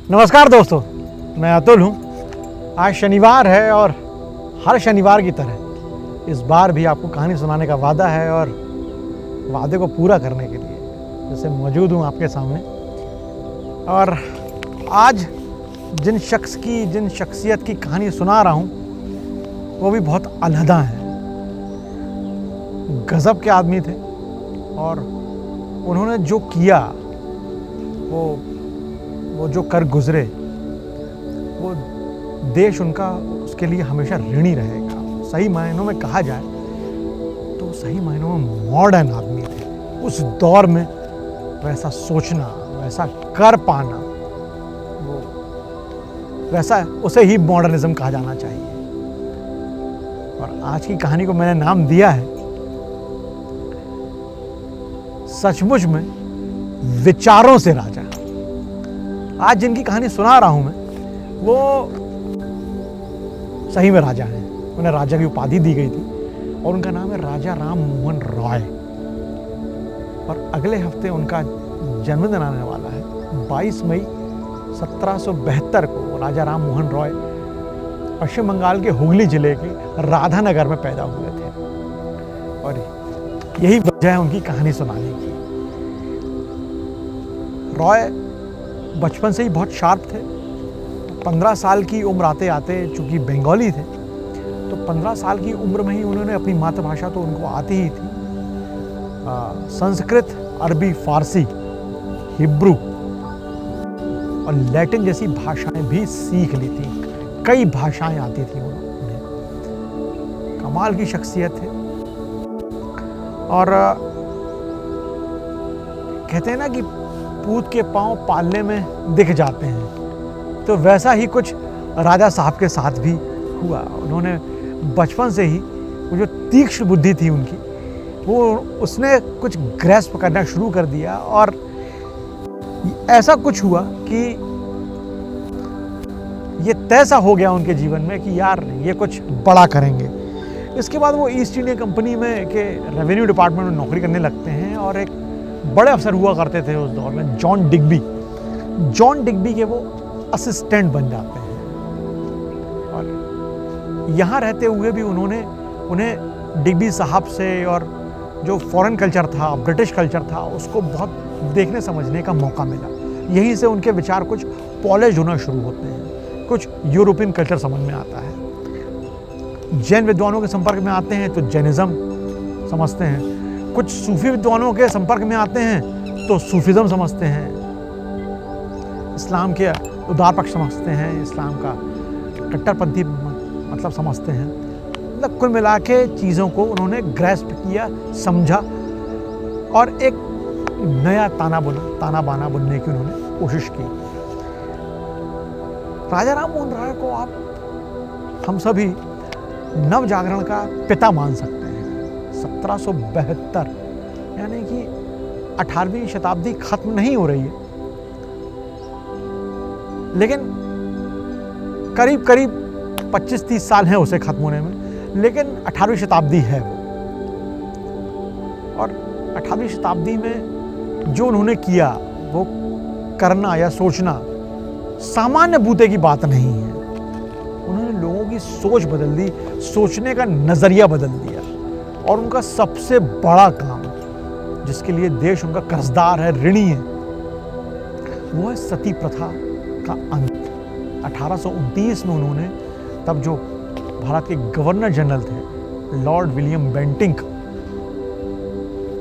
नमस्कार दोस्तों, मैं अतुल हूँ। आज शनिवार है और हर शनिवार की तरह इस बार भी आपको कहानी सुनाने का वादा है और वादे को पूरा करने के लिए जैसे मौजूद हूँ आपके सामने। और आज जिन शख्सियत की कहानी सुना रहा हूँ वो भी बहुत अलहदा हैं, गज़ब के आदमी थे और उन्होंने जो किया वो जो कर गुजरे वो देश उनका उसके लिए हमेशा ऋणी रहेगा। सही मायनों में कहा जाए तो सही मायनों में मॉडर्न आदमी थे। उस दौर में वैसा सोचना, वैसा कर पाना, वो वैसा उसे ही मॉडर्निज्म कहा जाना चाहिए। और आज की कहानी को मैंने नाम दिया है सचमुच में विचारों से राजा। आज जिनकी कहानी सुना रहा हूं मैं वो सही में राजा हैं। उन्हें राजा की उपाधि दी गई थी और उनका नाम है राजा राम मोहन रॉय। और अगले हफ्ते उनका जन्मदिन आने वाला है। 22 मई 1772 को राजा राम मोहन रॉय पश्चिम बंगाल के हुगली जिले के राधानगर में पैदा हुए थे और यही वजह है उनकी कहानी सुनाने की। रॉय बचपन से ही बहुत शार्प थे। 15 साल की उम्र आते आते चूंकि बंगाली थे तो 15 साल की उम्र में ही उन्होंने अपनी मातृभाषा तो उनको आती ही थी, संस्कृत, अरबी, फारसी, हिब्रू और लैटिन जैसी भाषाएं भी सीख ली थी। कई भाषाएं आती थी उन्हें। कमाल की शख्सियत थे। और कहते हैं ना कि पूत के पांव पालने में दिख जाते हैं, तो वैसा ही कुछ राजा साहब के साथ भी हुआ। उन्होंने बचपन से ही वो जो तीक्ष्ण बुद्धि थी उनकी, वो उसने कुछ ग्रैस्प करना शुरू कर दिया और ऐसा कुछ हुआ कि ये तय सा हो गया उनके जीवन में कि यार ये कुछ बड़ा करेंगे। इसके बाद वो ईस्ट इंडिया कंपनी में के रेवेन्यू डिपार्टमेंट में नौकरी करने लगते हैं और एक बड़े अफसर हुआ करते थे उस दौर में, जॉन डिग्बी के वो असिस्टेंट बन जाते हैं। और यहाँ रहते हुए भी उन्हें डिग्बी साहब से और जो फॉरेन कल्चर था, ब्रिटिश कल्चर था, उसको बहुत देखने समझने का मौका मिला। यहीं से उनके विचार कुछ पॉलिश होना शुरू होते हैं, कुछ यूरोपियन कल्चर समझ में आता है। जैन विद्वानों के संपर्क में आते हैं तो जैनिज्म समझते हैं, कुछ सूफी विद्वानों के संपर्क में आते हैं तो सूफिज्म समझते हैं, इस्लाम के उदार पक्ष समझते हैं, इस्लाम का कट्टरपंथी मतलब समझते हैं। मतलब कुल मिला के चीज़ों को उन्होंने ग्रैस्प किया, समझा और एक नया ताना बाना बुनने की उन्होंने कोशिश की। राजा राम मोहन राय को हम सभी नव जागरण का पिता मान सकते हैं। 1772 यानी कि 18वीं शताब्दी खत्म नहीं हो रही है, लेकिन करीब 25-30 साल हैं उसे खत्म होने में, लेकिन 18वीं शताब्दी है वो। और 18वीं शताब्दी में जो उन्होंने किया वो करना या सोचना सामान्य बूते की बात नहीं है। उन्होंने लोगों की सोच बदल दी, सोचने का नजरिया बदल दिया। और उनका सबसे बड़ा काम जिसके लिए देश उनका कर्जदार है, ऋणी है, वो है सती प्रथा का अंत। 1829 में उन्होंने, तब जो भारत के गवर्नर जनरल थे लॉर्ड विलियम बेंटिंक,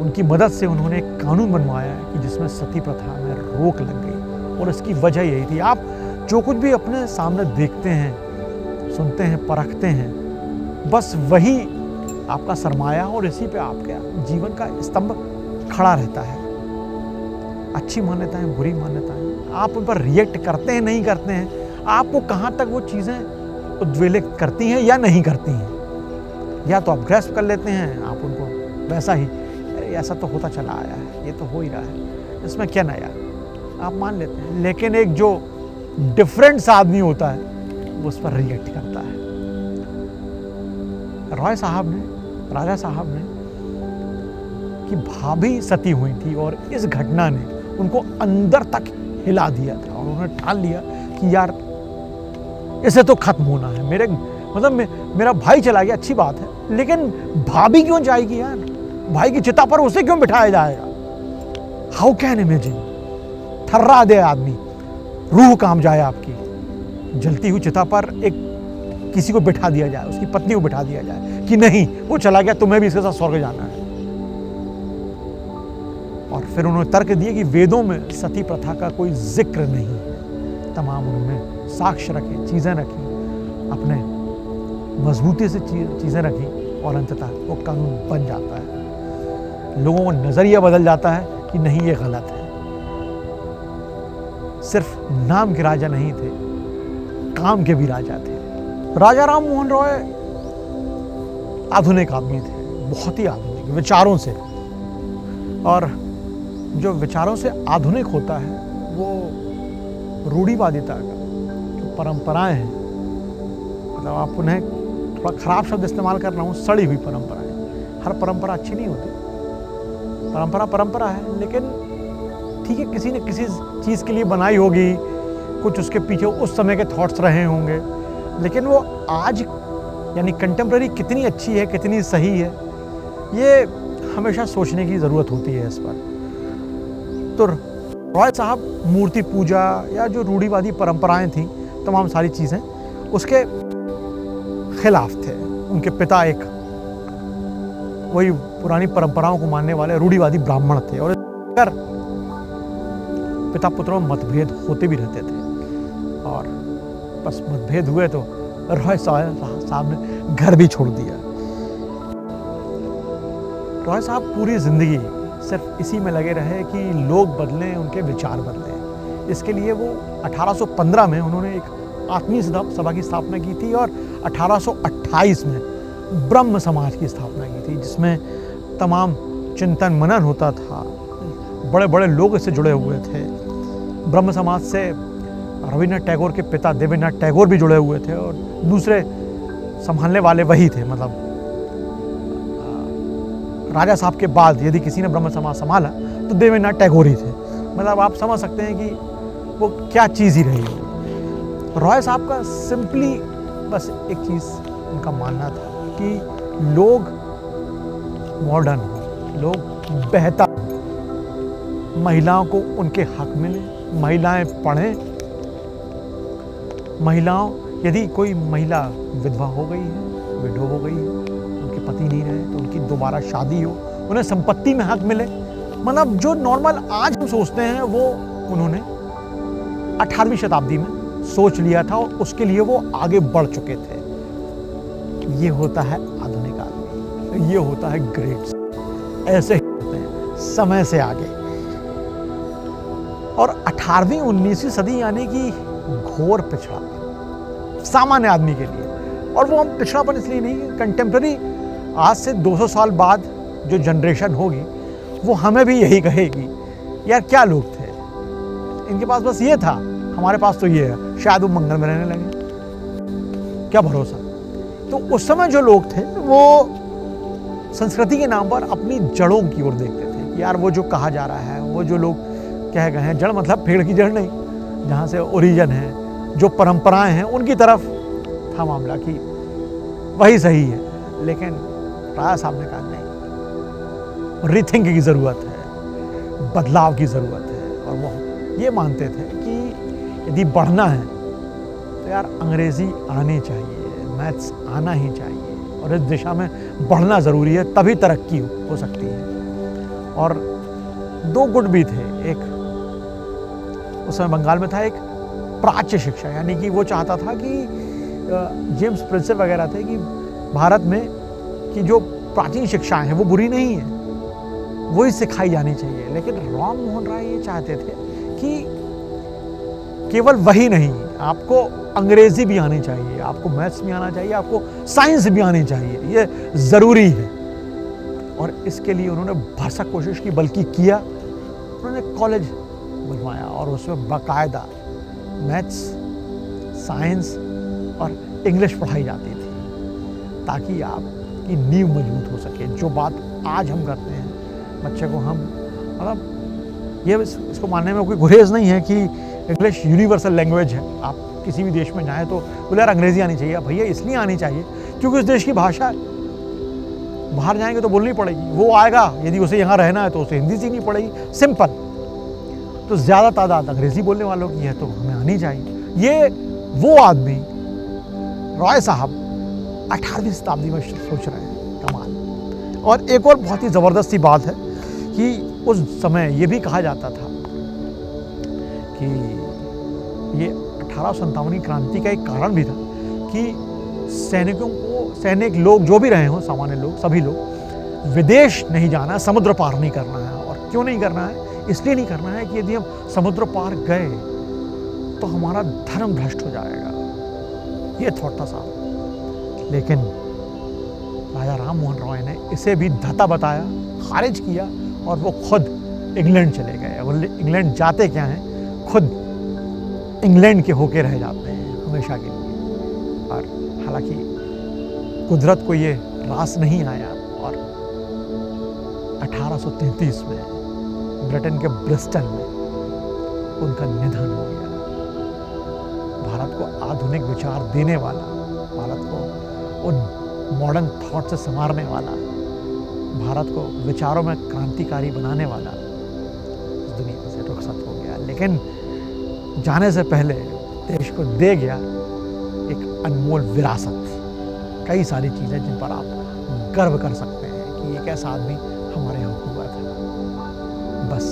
उनकी मदद से उन्होंने एक कानून बनवाया है कि जिसमें सती प्रथा में रोक लग गई। और इसकी वजह यही थी, आप जो कुछ भी अपने सामने देखते हैं, सुनते हैं, परखते हैं, बस वही आपका सरमाया और इसी पे आपके जीवन का स्तंभ खड़ा रहता है। अच्छी मान्यताएं, बुरी मान्यताएं, आप उन पर रिएक्ट करते हैं, नहीं करते हैं, आपको कहाँ तक वो चीज़ें उद्वेलित करती हैं या नहीं करती हैं। या तो आप ग्रैस्प कर लेते हैं, आप उनको वैसा ही, अरे ऐसा तो होता चला आया है, ये तो हो ही रहा है, इसमें क्या नया, आप मान लेते हैं। लेकिन एक जो डिफरेंट आदमी होता है वो उस पर रिएक्ट करता है। राजा साहब ने की भाभी सती हुई थी और इस घटना ने उनको अंदर तक हिला दिया था और उन्होंने ठान लिया कि यार इसे तो खत्म होना है। मेरा भाई चला गया, अच्छी बात है, लेकिन भाभी क्यों जाएगी यार? भाई की चिता पर उसे क्यों बिठाया जाएगा? How can imagine? थर्रा दे आदमी, रूह काम जाए आपकी। जलती हुई चिता पर एक किसी को बिठा दिया जाए, उसकी पत्नी को बिठा दिया जाए कि नहीं वो चला गया, तुम्हें भी इसके साथ स्वर्ग जाना है। और फिर उन्होंने तर्क दिए कि वेदों में सती प्रथा का कोई जिक्र नहीं है। तमाम उन्होंने साक्ष्य रखे, चीजें रखी, अपने मजबूती से चीजें रखी और अंततः वो कानून बन जाता है। लोगों का नजरिया बदल जाता है कि नहीं ये गलत है। सिर्फ नाम के राजा नहीं थे, काम के भी राजा थे। राजा राम मोहन रॉय आधुनिक आदमी थे, बहुत ही आधुनिक विचारों से। और जो विचारों से आधुनिक होता है वो रूढ़िवादिता का जो परंपराएं हैं, मतलब आप उन्हें थोड़ा खराब शब्द इस्तेमाल कर रहा हूँ, सड़ी हुई परंपराएं। हर परंपरा अच्छी नहीं होती, परंपरा है, लेकिन ठीक है, किसी ने किसी चीज़ के लिए बनाई होगी, कुछ उसके पीछे उस समय के थॉट्स रहे होंगे, लेकिन वो आज यानी कंटेम्प्रेरी कितनी अच्छी है, कितनी सही है, ये हमेशा सोचने की ज़रूरत होती है इस पर। तो रॉय साहब मूर्ति पूजा या जो रूढ़िवादी परंपराएं थीं, तमाम सारी चीज़ें उसके खिलाफ थे। उनके पिता एक वही पुरानी परंपराओं को मानने वाले रूढ़िवादी ब्राह्मण थे और अगर पिता पुत्रों में मतभेद होते भी रहते थे और बस मतभेद हुए तो रॉय साहब ने घर भी छोड़ दिया। रॉय साहब पूरी जिंदगी सिर्फ इसी में लगे रहे कि लोग बदलें, उनके विचार बदलें। इसके लिए वो 1815 में उन्होंने एक आत्मीय सभा की स्थापना की थी और 1828 में ब्रह्म समाज की स्थापना की थी, जिसमें तमाम चिंतन मनन होता था। बड़े बड़े लोग इससे जुड़े हुए थे। ब्रह्म समाज से रविन्द्रनाथ टैगोर के पिता देवेंद्रनाथ टैगोर भी जुड़े हुए थे और दूसरे संभालने वाले वही थे। मतलब राजा साहब के बाद यदि किसी ने ब्रह्म समाज संभाला तो देवेंद्रनाथ टैगोर ही थे। मतलब आप समझ सकते हैं कि वो क्या चीज़ ही रही है। रॉय साहब का सिंपली बस एक चीज़ उनका मानना था कि लोग मॉडर्न हो, लोग बेहतर, महिलाओं को उनके हक मिले, महिलाएं पढ़ें, महिलाओं यदि कोई महिला विधवा हो गई है, विडो हो गई है, उनके पति नहीं रहे तो उनकी दोबारा शादी हो, उन्हें संपत्ति में हक मिले। मतलब जो नॉर्मल आज हम सोचते हैं वो उन्होंने 18वीं शताब्दी में सोच लिया था और उसके लिए वो आगे बढ़ चुके थे। ये होता है आधुनिक आदमी, ये होता है ग्रेट्स, ऐसे ही होते हैं समय से आगे। और 18वीं 19वीं सदी यानी कि घोर पिछड़ापन सामान्य आदमी के लिए। और वो हम पिछड़ापन इसलिए नहीं, कंटेम्प्रेरी आज से 200 साल बाद जो जनरेशन होगी वो हमें भी यही कहेगी, यार क्या लोग थे, इनके पास बस ये था, हमारे पास तो ये है, शायद वो मंगल में रहने लगे, क्या भरोसा। तो उस समय जो लोग थे वो संस्कृति के नाम पर अपनी जड़ों की ओर देखते थे कि यार वो जो कहा जा रहा है, वो जो लोग कह गए हैं, जड़ मतलब पेड़ की जड़ नहीं, जहाँ से ओरिजिन है, जो परंपराएं हैं उनकी तरफ था मामला कि वही सही है। लेकिन राजा साहब ने कहा नहीं, रीथिंक की ज़रूरत है, बदलाव की ज़रूरत है। और वो ये मानते थे कि यदि बढ़ना है तो यार अंग्रेज़ी आनी चाहिए, मैथ्स आना ही चाहिए और इस दिशा में बढ़ना ज़रूरी है, तभी तरक्की हो सकती है। और दो गुट भी थे, एक उस समय बंगाल में था, एक प्राच्य शिक्षा, यानी कि वो चाहता था कि जेम्स प्रिंसेप वगैरह थे कि भारत में कि जो प्राचीन शिक्षाएं हैं वो बुरी नहीं है, वही सिखाई जानी चाहिए। लेकिन राम मोहन राय ये चाहते थे कि केवल वही नहीं, आपको अंग्रेजी भी आनी चाहिए, आपको मैथ्स भी आना चाहिए, आपको साइंस भी आनी चाहिए, ये ज़रूरी है। और इसके लिए उन्होंने भरसक कोशिश की, बल्कि किया, उन्होंने कॉलेज बनवाया और उसमें बाकायदा मैथ्स, साइंस और इंग्लिश पढ़ाई जाती थी ताकि आपकी नींव मजबूत हो सके। जो बात आज हम करते हैं, बच्चे को हम मतलब ये इसको मानने में कोई गुरेज नहीं है कि इंग्लिश यूनिवर्सल लैंग्वेज है। आप किसी भी देश में जाएं तो बोले यार अंग्रेजी आनी चाहिए, भैया इसलिए आनी चाहिए क्योंकि उस देश की भाषा है। बाहर जाएंगे तो बोलनी पड़ेगी, वो आएगा यदि उसे यहाँ रहना है तो उसे हिंदी सीखनी पड़ेगी, सिंपल। तो ज़्यादा तादाद अंग्रेजी बोलने वालों की है तो हमें आनी चाहिए। ये वो आदमी रॉय साहब 18वीं शताब्दी में सोच रहे हैं, कमाल। और एक और बहुत ही ज़बरदस्त सी बात है कि उस समय ये भी कहा जाता था कि ये 1857 की क्रांति का एक कारण भी था कि सैनिक लोग जो भी रहे हों, सामान्य लोग, सभी लोग विदेश नहीं जाना है, समुद्र पार नहीं करना है। और क्यों नहीं करना है? इसलिए नहीं करना है कि यदि हम समुद्र पार गए तो हमारा धर्म भ्रष्ट हो जाएगा, ये थॉट था साहब। लेकिन राजा राम मोहन रॉय ने इसे भी धता बताया, खारिज किया और वो खुद इंग्लैंड चले गए। और इंग्लैंड जाते क्या हैं, खुद इंग्लैंड के होके रह जाते हैं हमेशा के लिए। और हालांकि कुदरत को ये रास नहीं आया और 1833 में ब्रिटेन के ब्रिस्टल में उनका निधन हो गया। भारत को आधुनिक विचार देने वाला, भारत को उन मॉडर्न थॉट से संवारने वाला, भारत को विचारों में क्रांतिकारी बनाने वाला इस दुनिया से रुखसत हो गया। लेकिन जाने से पहले देश को दे गया एक अनमोल विरासत, कई सारी चीज़ें जिन पर आप गर्व कर सकते हैं कि एक ऐसा आदमी हमारे यहाँ हुआ था। बस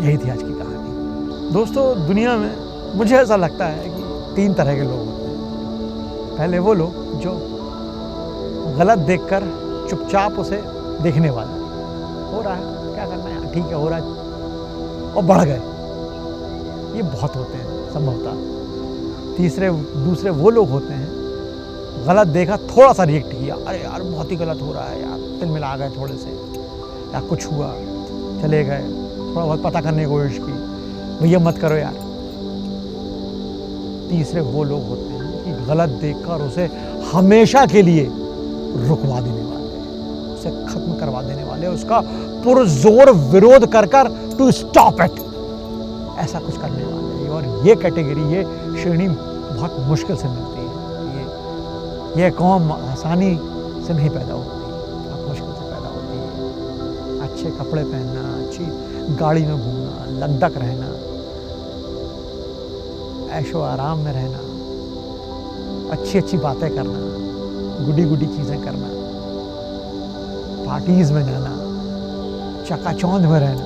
यही थी आज की कहानी। दोस्तों, दुनिया में मुझे ऐसा लगता है कि 3 तरह के लोग होते हैं। पहले वो लोग जो गलत देखकर चुपचाप उसे देखने वाले, हो रहा है क्या करना है, ठीक है हो रहा है, और बढ़ गए, ये बहुत होते हैं संभवतः। दूसरे वो लोग होते हैं गलत देखा, थोड़ा सा रिएक्ट किया, अरे यार बहुत ही गलत हो रहा है यार, तिल मिला गए थोड़े से, या कुछ हुआ, चले गए, थोड़ा बहुत पता करने की कोशिश की, भैया मत करो यार। तीसरे वो लोग होते हैं कि गलत देखकर उसे हमेशा के लिए रुकवा देने वाले, उसे खत्म करवा देने वाले, उसका पुरजोर विरोध कर कर टू स्टॉप इट, ऐसा कुछ करने वाले। और ये कैटेगरी, ये श्रेणी बहुत मुश्किल से मिलती है। ये कौम आसानी से नहीं पैदा होती, बहुत मुश्किल से पैदा होती है। अच्छे कपड़े पहनना, अच्छी गाड़ी में घूमना, लग्दक रहना, ऐशो आराम में रहना, अच्छी अच्छी बातें करना, गुडी गुडी चीज़ें करना, पार्टीज़ में जाना, चकाचौंध में रहना,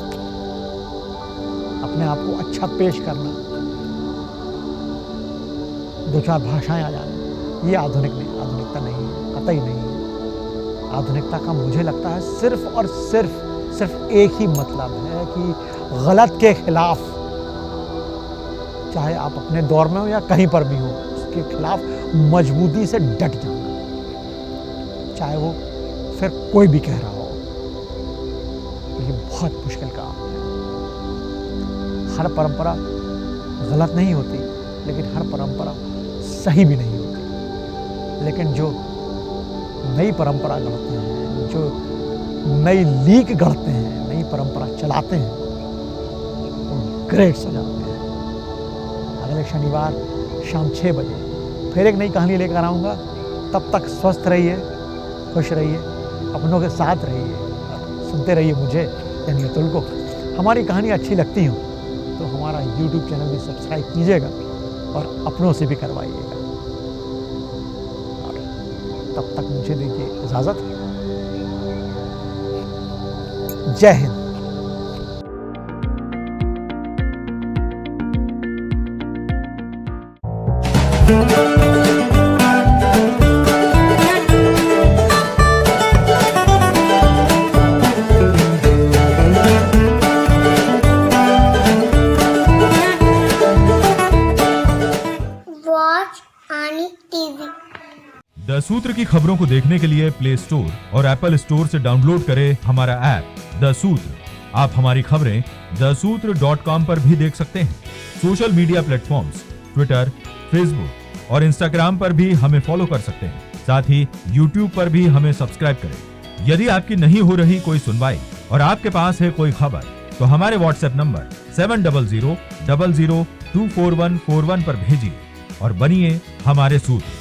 अपने आप को अच्छा पेश करना, 2-4 भाषाएं आ जाना, ये आधुनिकता नहीं है, कतई नहीं है। आधुनिकता का मुझे लगता है सिर्फ और सिर्फ एक ही मतलब है कि गलत के खिलाफ, चाहे आप अपने दौर में हो या कहीं पर भी हो, उसके खिलाफ मजबूती से डट जाना, चाहे वो फिर कोई भी कह रहा हो। ये बहुत मुश्किल काम है। हर परंपरा गलत नहीं होती, लेकिन हर परंपरा सही भी नहीं होती। लेकिन जो नई परंपरा गढ़ते हैं, जो नई लीक गढ़ते हैं, नई परंपरा चलाते हैं, वो ग्रेट्स हो जाते हैं। अगले शनिवार शाम 6 बजे फिर एक नई कहानी लेकर आऊँगा। तब तक स्वस्थ रहिए, खुश रहिए, अपनों के साथ रहिए, सुनते रहिए मुझे यानी अतुल को। हमारी कहानी अच्छी लगती हो तो हमारा YouTube चैनल भी सब्सक्राइब कीजिएगा और अपनों से भी करवाइएगा। और तब तक मुझे दीजिए इजाज़त। जय हिंद। द सूत्र की खबरों को देखने के लिए प्ले स्टोर और एप्पल स्टोर से डाउनलोड करें हमारा ऐप द सूत्र। आप हमारी खबरें thesutra.com पर भी देख सकते हैं। Social media platforms Twitter, Facebook और इंस्टाग्राम पर भी हमें फॉलो कर सकते हैं। साथ ही यूट्यूब पर भी हमें सब्सक्राइब करें। यदि आपकी नहीं हो रही कोई सुनवाई और आपके पास है कोई खबर तो हमारे व्हाट्सएप नंबर 700000244141 पर भेजिए और बनिए हमारे सूत्र।